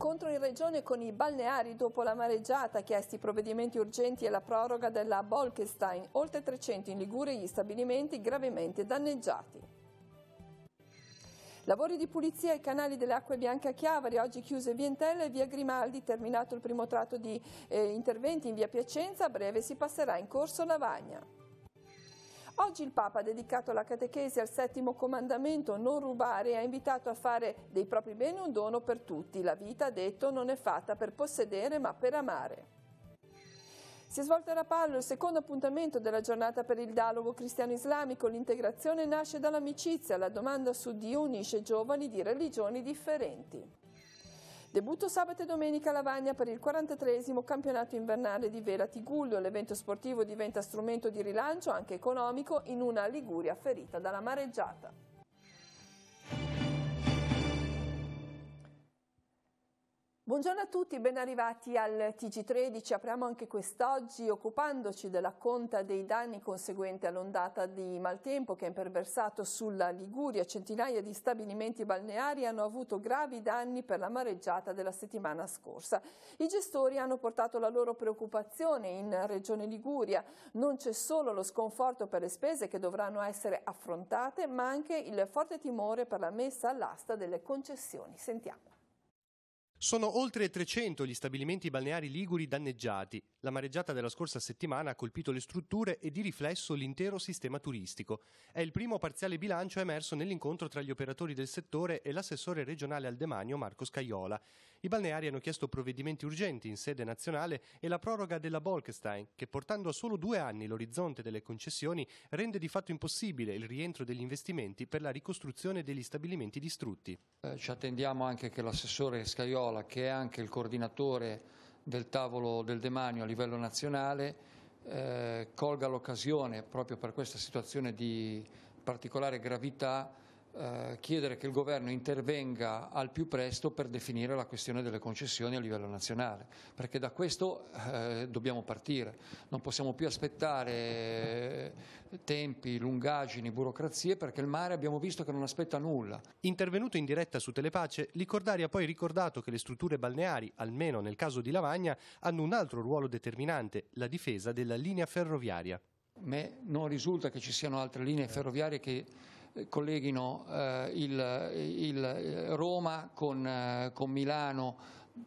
L'incontro in regione con i balneari dopo la mareggiata, chiesti provvedimenti urgenti e la proroga della Bolkestein, oltre 300 in Liguria gli stabilimenti gravemente danneggiati. Lavori di pulizia ai canali delle Acque Bianche a Chiavari, oggi chiuse via Entella e via Grimaldi, terminato il primo tratto di interventi in via Piacenza, a breve si passerà in corso Lavagna. Oggi il Papa ha dedicato la catechesi al settimo comandamento, non rubare, e ha invitato a fare dei propri beni un dono per tutti. La vita, ha detto, non è fatta per possedere ma per amare. Si è svolto a Rapallo il secondo appuntamento della giornata per il dialogo cristiano-islamico. L'integrazione nasce dall'amicizia, la domanda su Dio unisce giovani di religioni differenti. Debutto sabato e domenica a Lavagna per il 43esimo campionato invernale di vela Tigullio. L'evento sportivo diventa strumento di rilancio anche economico in una Liguria ferita dalla mareggiata. Buongiorno a tutti, ben arrivati al TG13. Apriamo anche quest'oggi occupandoci della conta dei danni conseguenti all'ondata di maltempo che ha imperversato sulla Liguria. Centinaia di stabilimenti balneari hanno avuto gravi danni per la mareggiata della settimana scorsa. I gestori hanno portato la loro preoccupazione in Regione Liguria. Non c'è solo lo sconforto per le spese che dovranno essere affrontate, ma anche il forte timore per la messa all'asta delle concessioni. Sentiamo. Sono oltre 300 gli stabilimenti balneari liguri danneggiati. La mareggiata della scorsa settimana ha colpito le strutture e di riflesso l'intero sistema turistico. È il primo parziale bilancio emerso nell'incontro tra gli operatori del settore e l'assessore regionale al demanio Marco Scajola. I balneari hanno chiesto provvedimenti urgenti in sede nazionale e la proroga della Bolkestein, che portando a solo 2 anni l'orizzonte delle concessioni rende di fatto impossibile il rientro degli investimenti per la ricostruzione degli stabilimenti distrutti. Ci attendiamo anche che l'assessore Scajola, che è anche il coordinatore del tavolo del demanio a livello nazionale, colga l'occasione proprio per questa situazione di particolare gravità, chiedere che il governo intervenga al più presto per definire la questione delle concessioni a livello nazionale, perché da questo dobbiamo partire, non possiamo più aspettare tempi, lungaggini, burocrazie, perché il mare abbiamo visto che non aspetta nulla. Intervenuto in diretta su Telepace, Licordari ha poi ricordato che le strutture balneari, almeno nel caso di Lavagna, hanno un altro ruolo determinante, la difesa della linea ferroviaria. A me non risulta che ci siano altre linee ferroviarie che colleghino il Roma con Milano,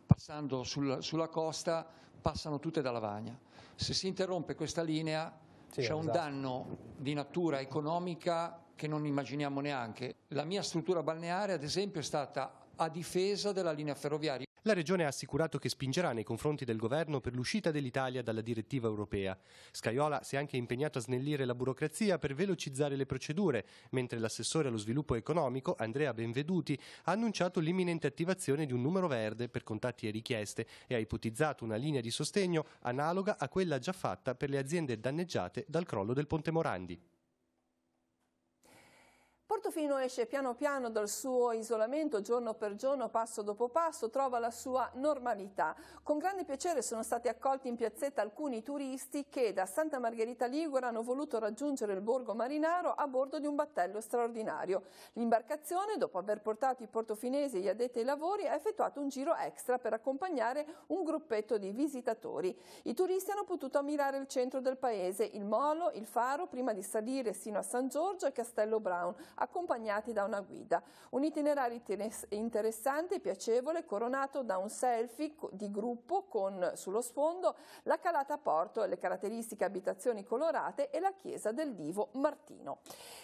passando sulla costa, passano tutte da Lavagna. Se si interrompe questa linea c'è un danno di natura economica che non immaginiamo neanche. La mia struttura balneare, ad esempio, è stata a difesa della linea ferroviaria. La Regione ha assicurato che spingerà nei confronti del governo per l'uscita dell'Italia dalla direttiva europea. Scajola si è anche impegnato a snellire la burocrazia per velocizzare le procedure, mentre l'assessore allo sviluppo economico, Andrea Benveduti, ha annunciato l'imminente attivazione di un numero verde per contatti e richieste e ha ipotizzato una linea di sostegno analoga a quella già fatta per le aziende danneggiate dal crollo del Ponte Morandi. Portofino esce piano piano dal suo isolamento, giorno per giorno, passo dopo passo, trova la sua normalità. Con grande piacere sono stati accolti in piazzetta alcuni turisti che da Santa Margherita Ligure hanno voluto raggiungere il borgo marinaro a bordo di un battello straordinario. L'imbarcazione, dopo aver portato i portofinesi e gli addetti ai lavori, ha effettuato un giro extra per accompagnare un gruppetto di visitatori. I turisti hanno potuto ammirare il centro del paese, il molo, il faro, prima di salire sino a San Giorgio e Castello Brown, accompagnati da una guida. Un itinerario interessante e piacevole, coronato da un selfie di gruppo con sullo sfondo la calata a porto, le caratteristiche abitazioni colorate e la chiesa del Divo Martino.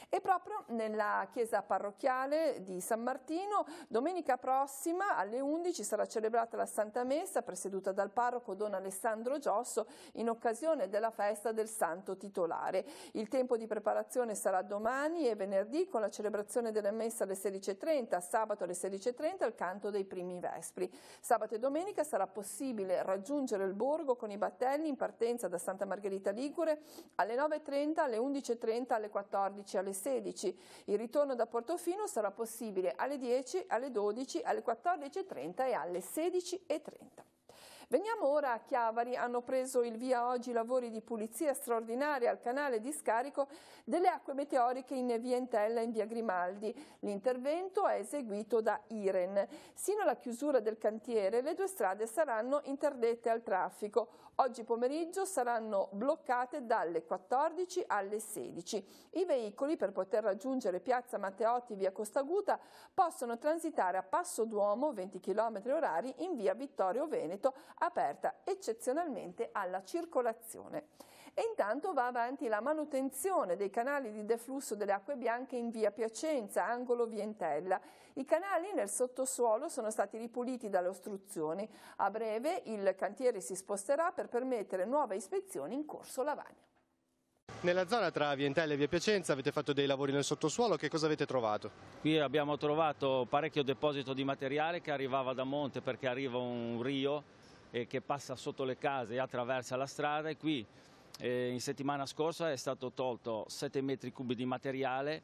E proprio nella chiesa parrocchiale di San Martino, domenica prossima alle 11 sarà celebrata la Santa Messa presieduta dal parroco Don Alessandro Giosso in occasione della festa del Santo Titolare. Il tempo di preparazione sarà domani e venerdì con la celebrazione della messa alle 16:30, sabato alle 16:30 il canto dei primi vespri. Sabato e domenica sarà possibile raggiungere il borgo con i battelli in partenza da Santa Margherita Ligure alle 9:30, alle 11:30, alle 14, alle 16. Il ritorno da Portofino sarà possibile alle 10, alle 12, alle 14:30 e alle 16:30. Veniamo ora a Chiavari. Hanno preso il via oggi lavori di pulizia straordinaria al canale di scarico delle acque meteoriche in via Entella in via Grimaldi. L'intervento è eseguito da Iren. Sino alla chiusura del cantiere le due strade saranno interdette al traffico. Oggi pomeriggio saranno bloccate dalle 14 alle 16. I veicoli, per poter raggiungere piazza Matteotti via Costaguta, possono transitare a Passo Duomo 20 km/h in via Vittorio Veneto, aperta eccezionalmente alla circolazione. E intanto va avanti la manutenzione dei canali di deflusso delle acque bianche in via Piacenza, angolo via Entella. I canali nel sottosuolo sono stati ripuliti dalle ostruzioni. A breve il cantiere si sposterà per permettere nuove ispezioni in corso Lavagna. Nella zona tra via Entella e via Piacenza avete fatto dei lavori nel sottosuolo, che cosa avete trovato? Qui abbiamo trovato parecchio deposito di materiale che arrivava da monte, perché arriva un rio che passa sotto le case e attraversa la strada, e qui in settimana scorsa è stato tolto 7 metri cubi di materiale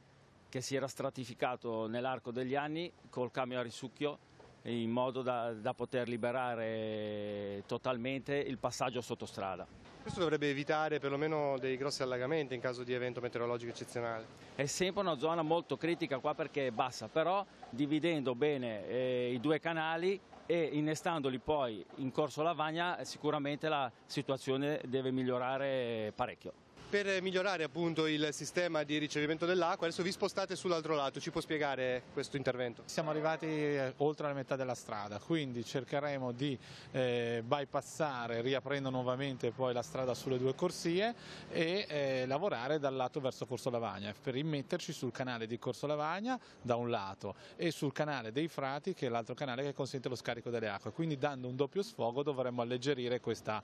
che si era stratificato nell'arco degli anni col camion a risucchio, in modo da poter liberare totalmente il passaggio sottostrada. Questo dovrebbe evitare perlomeno dei grossi allagamenti in caso di evento meteorologico eccezionale. È sempre una zona molto critica qua perché è bassa, però dividendo bene i due canali e innestandoli poi in corso Lavagna sicuramente la situazione deve migliorare parecchio. Per migliorare appunto il sistema di ricevimento dell'acqua, adesso vi spostate sull'altro lato, ci può spiegare questo intervento? Siamo arrivati oltre la metà della strada, quindi cercheremo di bypassare riaprendo nuovamente poi la strada sulle due corsie e lavorare dal lato verso Corso Lavagna per immetterci sul canale di Corso Lavagna da un lato e sul canale dei Frati, che è l'altro canale che consente lo scarico delle acque, quindi dando un doppio sfogo dovremmo alleggerire questa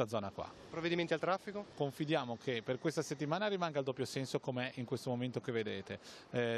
zona qua. Provvedimenti al traffico? Confidiamo che per questa settimana rimanga il doppio senso come in questo momento che vedete.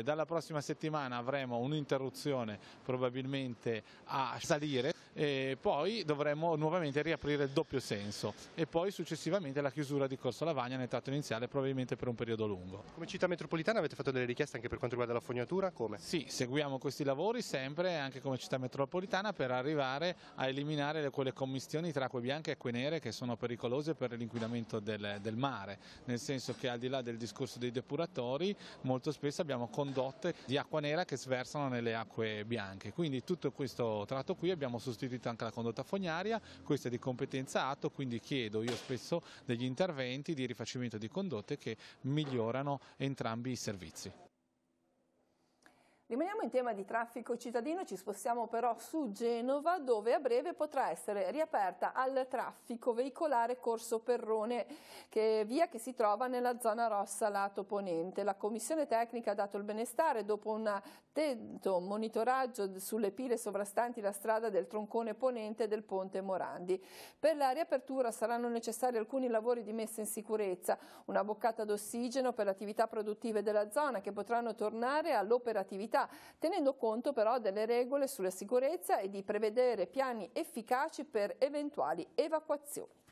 Dalla prossima settimana avremo un'interruzione probabilmente a salire e poi dovremo nuovamente riaprire il doppio senso e poi successivamente la chiusura di Corso Lavagna nel tratto iniziale, probabilmente per un periodo lungo. Come città metropolitana avete fatto delle richieste anche per quanto riguarda la fognatura? Come? Sì, seguiamo questi lavori sempre anche come città metropolitana per arrivare a eliminare quelle commistioni tra acque bianche e acque nere che sono pericolose per l'inquinamento del mare. Nel senso che al di là del discorso dei depuratori molto spesso abbiamo condotte di acqua nera che sversano nelle acque bianche, quindi tutto questo tratto qui abbiamo sostituito anche la condotta fognaria, questa è di competenza atto, quindi chiedo io spesso degli interventi di rifacimento di condotte che migliorano entrambi i servizi. Rimaniamo in tema di traffico cittadino, ci spostiamo però su Genova, dove a breve potrà essere riaperta al traffico veicolare Corso Perrone, via che si trova nella zona rossa lato ponente. La commissione tecnica ha dato il benestare dopo un attento monitoraggio sulle pile sovrastanti la strada del troncone ponente del ponte Morandi. Per la riapertura saranno necessari alcuni lavori di messa in sicurezza, una boccata d'ossigeno per le attività produttive della zona che potranno tornare all'operatività, tenendo conto però delle regole sulla sicurezza e di prevedere piani efficaci per eventuali evacuazioni.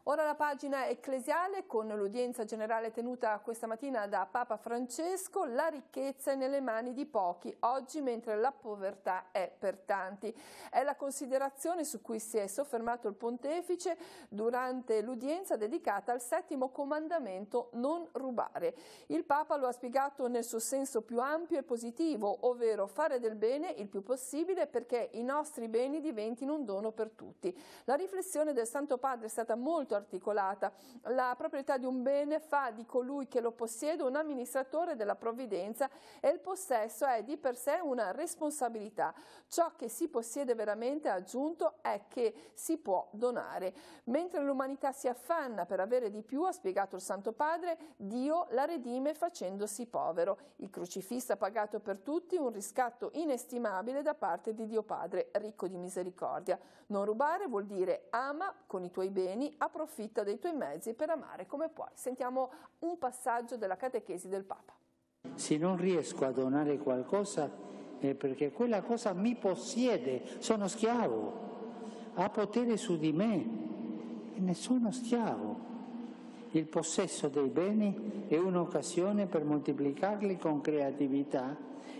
Ora la pagina ecclesiale con l'udienza generale tenuta questa mattina da Papa Francesco. La ricchezza è nelle mani di pochi oggi, mentre la povertà è per tanti. È la considerazione su cui si è soffermato il pontefice durante l'udienza dedicata al settimo comandamento: non rubare. Il Papa lo ha spiegato nel suo senso più ampio e positivo, ovvero fare del bene il più possibile perché i nostri beni diventino un dono per tutti. La riflessione del Santo Padre è stata molto articolata. La proprietà di un bene fa di colui che lo possiede un amministratore della provvidenza e il possesso è di per sé una responsabilità. Ciò che si possiede veramente, ha aggiunto, è che si può donare. Mentre l'umanità si affanna per avere di più, ha spiegato il Santo Padre, Dio la redime facendosi povero. Il crocifisso ha pagato per tutti un riscatto inestimabile da parte di Dio Padre, ricco di misericordia. Non rubare vuol dire ama con i tuoi beni, approfitta dei tuoi mezzi per amare come puoi. Sentiamo un passaggio della catechesi del Papa. Se non riesco a donare qualcosa è perché quella cosa mi possiede, sono schiavo, ha potere su di me e ne sono schiavo. Il possesso dei beni è un'occasione per moltiplicarli con creatività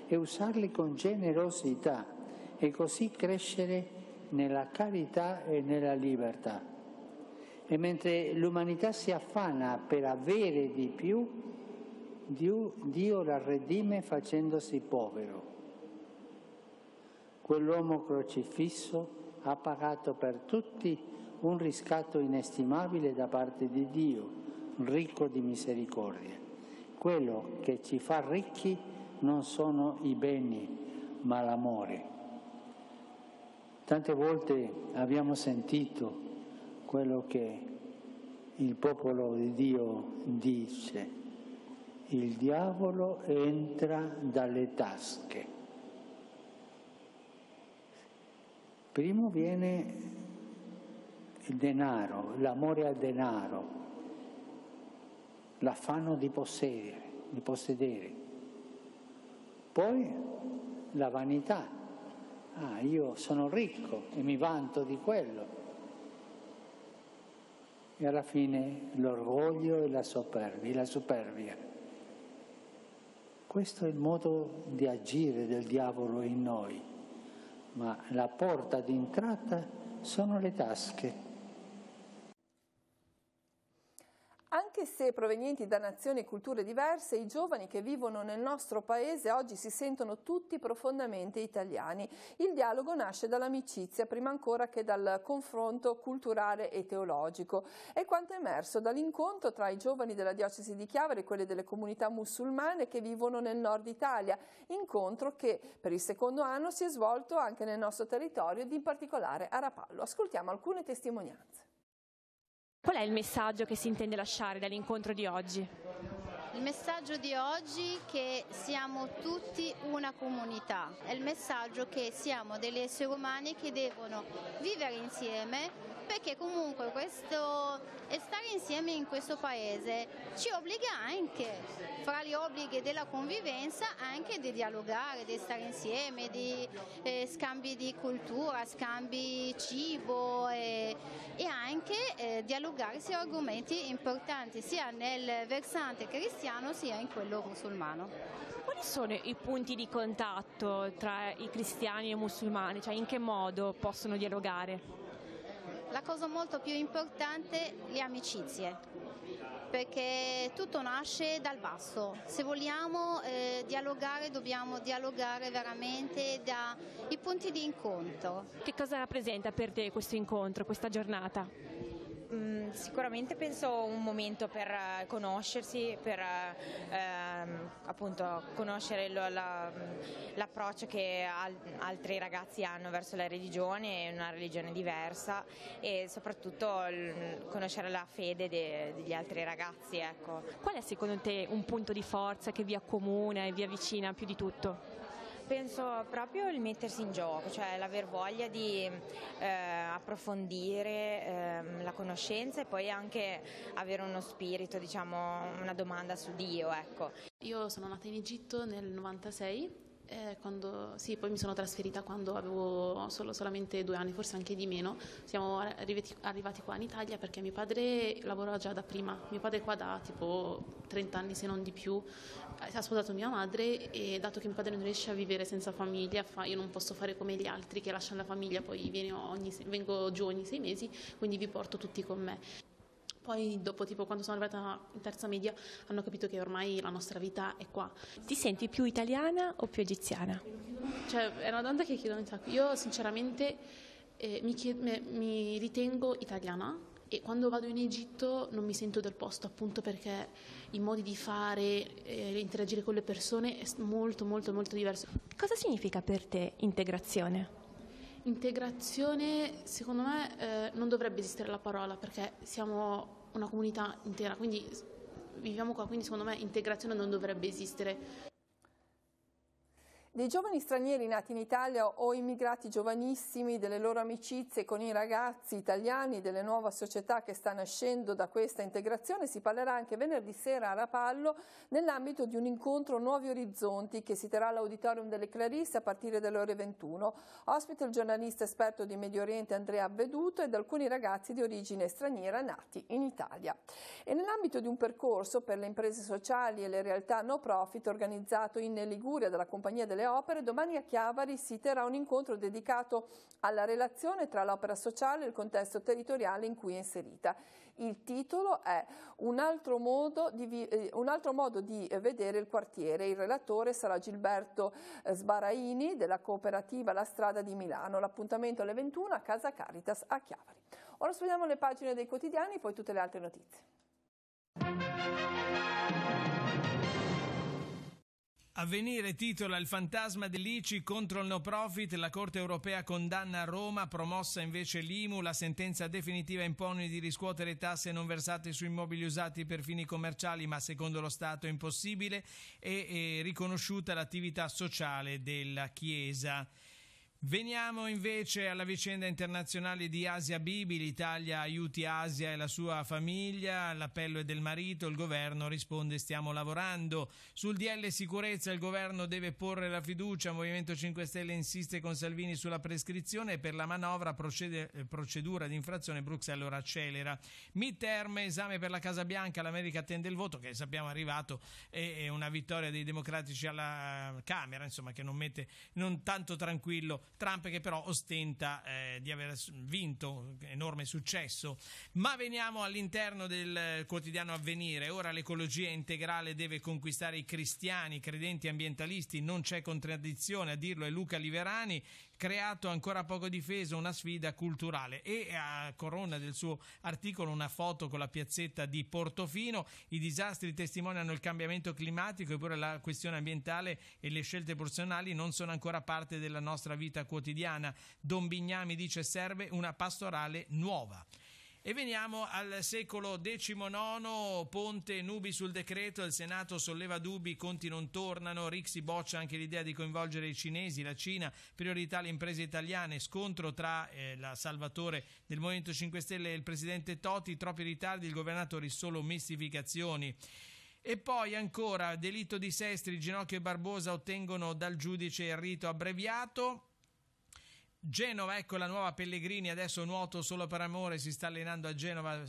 e usarli con generosità e così crescere nella carità e nella libertà. E mentre l'umanità si affanna per avere di più, Dio la redime facendosi povero. Quell'uomo crocifisso ha pagato per tutti un riscatto inestimabile da parte di Dio, ricco di misericordia. Quello che ci fa ricchi non sono i beni, ma l'amore. Tante volte abbiamo sentito quello che il popolo di Dio dice: il diavolo entra dalle tasche. Primo viene il denaro, l'amore al denaro, l'affanno di possedere. Poi la vanità. Io sono ricco e mi vanto di quello. E alla fine l'orgoglio e la superbia. Questo è il modo di agire del diavolo in noi, ma la porta d'entrata sono le tasche. Anche se provenienti da nazioni e culture diverse, i giovani che vivono nel nostro paese oggi si sentono tutti profondamente italiani. Il dialogo nasce dall'amicizia, prima ancora che dal confronto culturale e teologico. È quanto è emerso dall'incontro tra i giovani della diocesi di Chiavari e quelli delle comunità musulmane che vivono nel nord Italia, incontro che per il secondo anno si è svolto anche nel nostro territorio ed in particolare a Rapallo. Ascoltiamo alcune testimonianze. Qual è il messaggio che si intende lasciare dall'incontro di oggi? Il messaggio di oggi è che siamo tutti una comunità, è il messaggio che siamo degli esseri umani che devono vivere insieme, perché comunque stare insieme in questo paese ci obbliga anche, fra gli obblighi della convivenza, anche di dialogare, di stare insieme, di scambi di cultura, scambi cibo e anche dialogare su argomenti importanti sia nel versante cristiano sia in quello musulmano. Quali sono i punti di contatto tra i cristiani e i musulmani? Cioè, in che modo possono dialogare? La cosa molto più importante, le amicizie, perché tutto nasce dal basso. Se vogliamo dialogare, dobbiamo dialogare veramente dai punti di incontro. Che cosa rappresenta per te questo incontro, questa giornata? Sicuramente penso un momento per conoscersi, per appunto conoscere l'approccio che altri ragazzi hanno verso la religione, una religione diversa, e soprattutto conoscere la fede degli altri ragazzi. Ecco. Qual è secondo te un punto di forza che vi accomuna e vi avvicina più di tutto? Penso proprio il mettersi in gioco, cioè l'aver voglia di approfondire la conoscenza e poi anche avere uno spirito, diciamo, una domanda su Dio, ecco. Io sono nata in Egitto nel 96. Poi mi sono trasferita quando avevo solamente 2 anni, forse anche di meno. Siamo arrivati qua in Italia perché mio padre lavorava già da prima. Mio padre è qua da tipo 30 anni, se non di più. Ha sposato mia madre e dato che mio padre non riesce a vivere senza famiglia, io non posso fare come gli altri che lasciano la famiglia, poi vengo giù ogni 6 mesi, quindi vi porto tutti con me. Poi dopo, tipo, quando sono arrivata in terza media, hanno capito che ormai la nostra vita è qua. Ti senti più italiana o più egiziana? Cioè, è una domanda che chiedono un sacco. Io sinceramente mi ritengo italiana e quando vado in Egitto non mi sento del posto, appunto perché i modi di fare, interagire con le persone è molto molto molto diverso. Cosa significa per te integrazione? Integrazione, secondo me, non dovrebbe esistere la parola perché siamo una comunità intera, quindi viviamo qua, quindi secondo me integrazione non dovrebbe esistere. Dei giovani stranieri nati in Italia o immigrati giovanissimi, delle loro amicizie con i ragazzi italiani, delle nuove società che sta nascendo da questa integrazione, si parlerà anche venerdì sera a Rapallo nell'ambito di un incontro Nuovi Orizzonti che si terrà all'Auditorium delle Clarisse a partire dalle ore 21. Ospite il giornalista esperto di Medio Oriente Andrea Avveduto ed alcuni ragazzi di origine straniera nati in Italia. E nell'ambito di un percorso per le imprese sociali e le realtà no profit organizzato in Liguria dalla Compagnia delle delle opere, domani a Chiavari si terrà un incontro dedicato alla relazione tra l'opera sociale e il contesto territoriale in cui è inserita. Il titolo è Un altro modo di vedere il quartiere. Il relatore sarà Gilberto Sbaraini della cooperativa La Strada di Milano. L'appuntamento alle 21 a Casa Caritas a Chiavari. Ora studiamo le pagine dei quotidiani, poi tutte le altre notizie. Avvenire titola Il fantasma dell'ICI contro il no profit, la Corte europea condanna a Roma, promossa invece l'IMU, la sentenza definitiva impone di riscuotere tasse non versate su immobili usati per fini commerciali ma secondo lo Stato è impossibile, e riconosciuta l'attività sociale della Chiesa. Veniamo invece alla vicenda internazionale di Asia Bibi. L'Italia aiuti Asia e la sua famiglia, l'appello è del marito, il governo risponde stiamo lavorando. Sul DL sicurezza il governo deve porre la fiducia, Movimento 5 Stelle insiste con Salvini sulla prescrizione e per la manovra procedura di infrazione Bruxelles ora accelera. Midterm, esame per la Casa Bianca, l'America attende il voto che sappiamo è arrivato, è una vittoria dei democratici alla Camera, insomma, che non mette non tanto tranquillo Trump, che però ostenta di aver vinto, enorme successo. Ma veniamo all'interno del quotidiano Avvenire. Ora l'ecologia integrale deve conquistare i cristiani, credenti ambientalisti, non c'è contraddizione, a dirlo è Luca Liverani. Creato ancora poco difeso, una sfida culturale, e a corona del suo articolo una foto con la piazzetta di Portofino. I disastri testimoniano il cambiamento climatico, eppure la questione ambientale e le scelte personali non sono ancora parte della nostra vita quotidiana. Don Bignami dice serve una pastorale nuova. E veniamo al secolo XIX, Ponte, nubi sul decreto, il Senato solleva dubbi, i conti non tornano, Rixi boccia anche l'idea di coinvolgere i cinesi, la Cina, priorità le imprese italiane, scontro tra la Salvatore del Movimento 5 Stelle e il presidente Toti, troppi ritardi, il governatore solo mistificazioni. E poi ancora, delitto di Sestri, Ginocchio e Barbosa ottengono dal giudice il rito abbreviato. Genova, ecco la nuova Pellegrini, adesso nuoto solo per amore, si sta allenando a Genova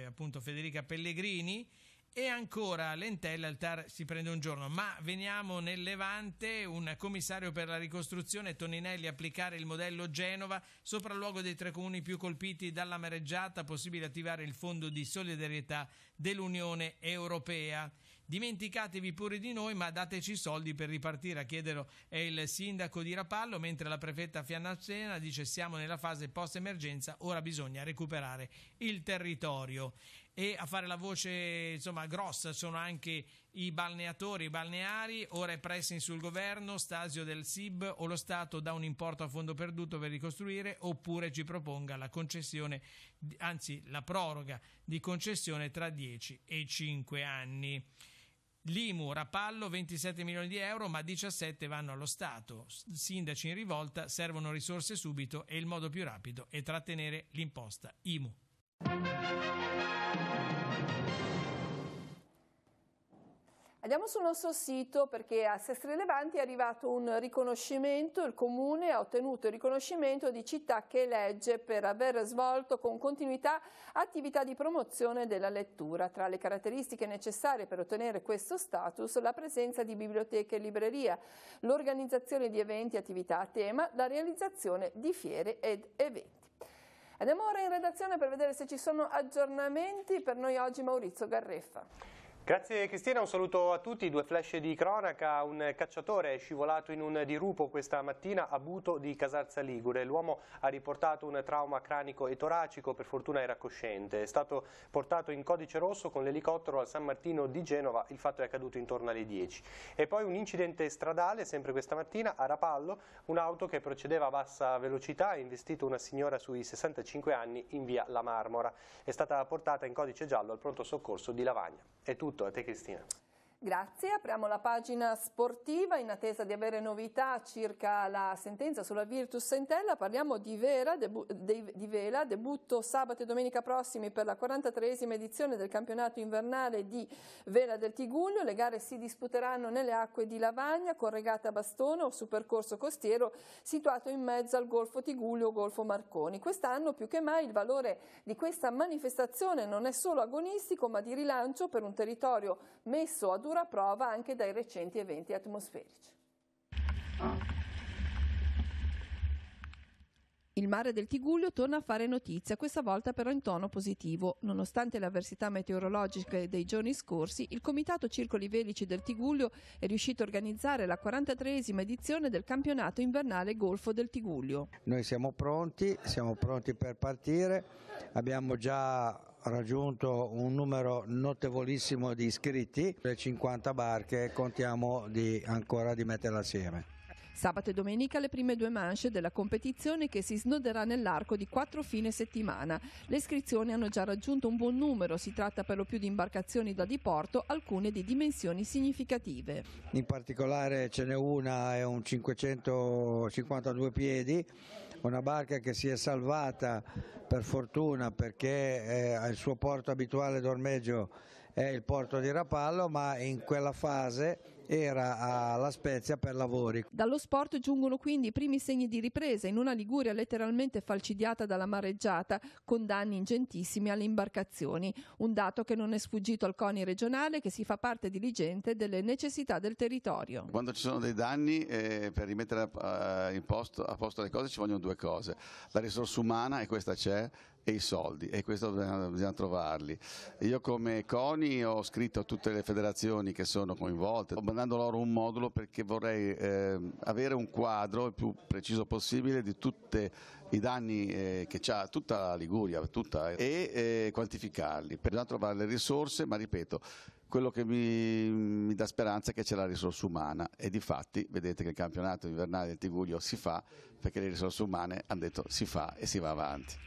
appunto Federica Pellegrini. E ancora Lentella, il TAR si prende un giorno. Ma veniamo nel Levante, un commissario per la ricostruzione, Toninelli, applicare il modello Genova, sopralluogo dei 3 comuni più colpiti dalla mareggiata, possibile attivare il fondo di solidarietà dell'Unione Europea. Dimenticatevi pure di noi, ma dateci soldi per ripartire, a chiederlo è il sindaco di Rapallo, mentre la prefetta Fiannazzena dice siamo nella fase post-emergenza, ora bisogna recuperare il territorio. E a fare la voce insomma grossa sono anche i balneatori, i balneari. Ora è pressing sul governo, Stasio del SIB, o lo Stato dà un importo a fondo perduto per ricostruire oppure ci proponga la concessione, anzi la proroga di concessione tra 10 e 5 anni. L'IMU, Rapallo 27 milioni di euro, ma 17 vanno allo Stato. Sindaci in rivolta, servono risorse subito e il modo più rapido è trattenere l'imposta IMU. Andiamo sul nostro sito perché a Sestri Levanti è arrivato un riconoscimento, il Comune ha ottenuto il riconoscimento di città che elegge per aver svolto con continuità attività di promozione della lettura. Tra le caratteristiche necessarie per ottenere questo status, la presenza di biblioteche e libreria, l'organizzazione di eventi e attività a tema, la realizzazione di fiere ed eventi. Andiamo ora in redazione per vedere se ci sono aggiornamenti. Per noi oggi Maurizio Garreffa. Grazie Cristina, un saluto a tutti. 2 flash di cronaca. Un cacciatore è scivolato in un dirupo questa mattina a Buto di Casarza Ligure. L'uomo ha riportato un trauma cranico e toracico, per fortuna era cosciente. È stato portato in codice rosso con l'elicottero al San Martino di Genova, il fatto è accaduto intorno alle 10. E poi un incidente stradale, sempre questa mattina, a Rapallo, un'auto che procedeva a bassa velocità ha investito una signora sui 65 anni in via La Marmora. È stata portata in codice giallo al pronto soccorso di Lavagna. È tutto. A te Cristina. Grazie, apriamo la pagina sportiva in attesa di avere novità circa la sentenza sulla Virtus Entella. Parliamo di Vela, debutto sabato e domenica prossimi per la 43esima edizione del campionato invernale di Vela del Tigullio. Le gare si disputeranno nelle acque di Lavagna con regata a bastone o su percorso costiero situato in mezzo al Golfo Tigullio o Golfo Marconi. Quest'anno più che mai il valore di questa manifestazione non è solo agonistico ma di rilancio per un territorio messo a dura prova anche dai recenti eventi atmosferici. Il mare del Tigullio torna a fare notizia, questa volta però in tono positivo. Nonostante le avversità meteorologiche dei giorni scorsi, il Comitato Circoli Velici del Tigullio è riuscito a organizzare la 43esima edizione del campionato invernale Golfo del Tigullio. Noi siamo pronti per partire, abbiamo già raggiunto un numero notevolissimo di iscritti, le 50 barche, contiamo ancora di metterle assieme. Sabato e domenica le prime 2 manche della competizione che si snoderà nell'arco di 4 fine settimana. Le iscrizioni hanno già raggiunto un buon numero, si tratta per lo più di imbarcazioni da diporto, alcune di dimensioni significative. In particolare ce n'è una, è un 552 piedi, una barca che si è salvata per fortuna perché il suo porto abituale d'ormeggio è il porto di Rapallo, ma in quella fase era a La Spezia per lavori. Dallo sport giungono quindi i primi segni di ripresa in una Liguria letteralmente falcidiata dalla mareggiata, con danni ingentissimi alle imbarcazioni. Un dato che non è sfuggito al CONI regionale, che si fa parte diligente delle necessità del territorio. Quando ci sono dei danni, per rimettere a posto le cose ci vogliono 2 cose: la risorsa umana, e questa c'è, e i soldi, e questo bisogna trovarli. Io come CONI ho scritto a tutte le federazioni che sono coinvolte, mandando loro un modulo perché vorrei avere un quadro il più preciso possibile di tutti i danni che ha tutta la Liguria e quantificarli. Bisogna trovare le risorse, ma ripeto, quello che mi dà speranza è che c'è la risorsa umana, e difatti vedete che il campionato invernale del Tigullio si fa perché le risorse umane hanno detto si fa e si va avanti.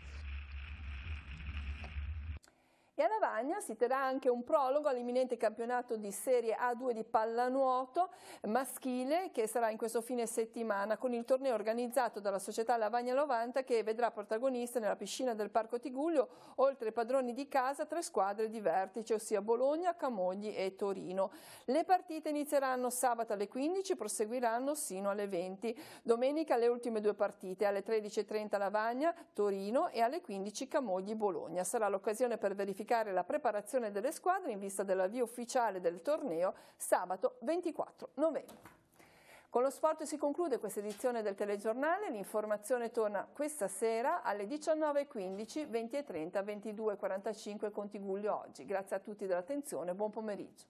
E a Lavagna si terrà anche un prologo all'imminente campionato di Serie A2 di pallanuoto maschile, che sarà in questo fine settimana, con il torneo organizzato dalla società Lavagna 90, che vedrà protagoniste nella piscina del Parco Tigullio, oltre ai padroni di casa, 3 squadre di vertice, ossia Bologna, Camogli e Torino. Le partite inizieranno sabato alle 15, proseguiranno sino alle 20. Domenica le ultime 2 partite, alle 13:30 Lavagna, Torino, e alle 15 Camogli, Bologna. Sarà l'occasione per verificare la preparazione delle squadre in vista dell'avvio ufficiale del torneo sabato 24 novembre. Con lo sport si conclude questa edizione del telegiornale. L'informazione torna questa sera alle 19:15, 20:30, 22:45 con Tigullio Oggi. Grazie a tutti dell'attenzione, buon pomeriggio.